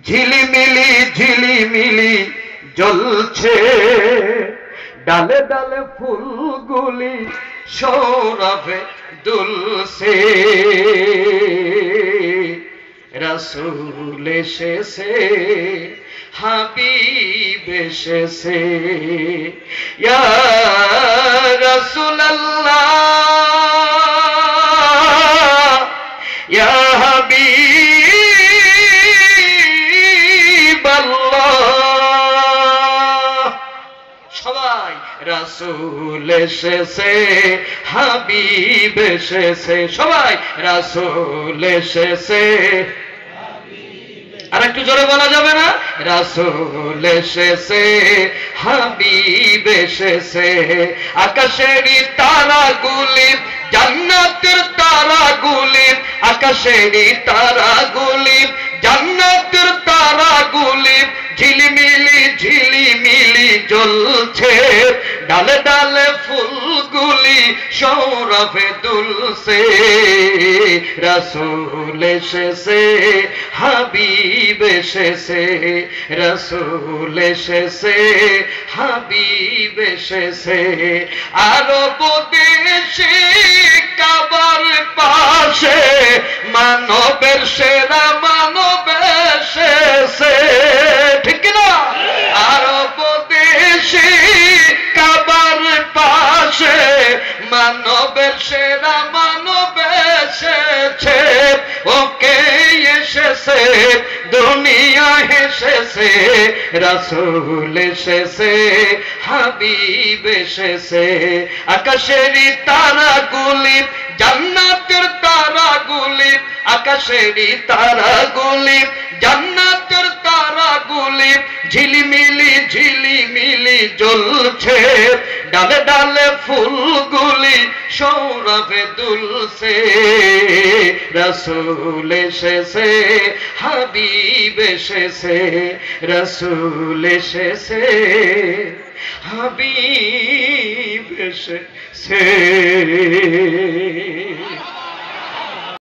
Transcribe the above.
ঝিলিমিলি ঝিলিমিলি জ্বলছে, ডালে ডালে ফুলগুলি সৌরভে দুলছে। রাসূল এসেছে, হাবিব এসেছে, ইয়া রাসূলুল্লাহ ইয়া হাবিবাল্লাহ। সবাই রাসূল এসেছে, হাবিব এসেছে, সবাই রাসূল এসেছে। আর একটু জোরে বলা যাবে না? রাসূল এসেছে, হাবিব এসেছে। আকাশেরই তারাগুলি, জান্নাতের তারাগুলি, আকাশেরই তারাগুলি, জান্নাতের তারাগুলি ঝিলিমিলি ঝিলিমিলি জ্বলছে, ডালে ডালে ফুলগুলি সৌরভে দুলছে। রাসূল এসেছে, হাবিব এসেছে, রাসূল এসেছে, হাবিব এসেছে। আরব দেশে কাবার পাশে মানবের সেরা মানব এসেছে, ঠিক না? আরব দেশে কাবার পাশে মানবের সেরা মানব এসেছে। ওকে এসেছে, দুনিয়া এসেছে, রাসূল এসেছে, হাবিব এসেছে। আকাশেরই তারাগুলি, জান্নাতের তারাগুলি, আকাশেরই তারাগুলি, জান্নাতের তারাগুলি ঝিলিমিলি ঝিলিমিলি জ্বলছে, ডালে ডালে ফুলগুলি সৌরভে দুলছে। রাসূল এসেছে, হাবিব এসেছে, রাসূল এসেছে, হাবিব এসেছে।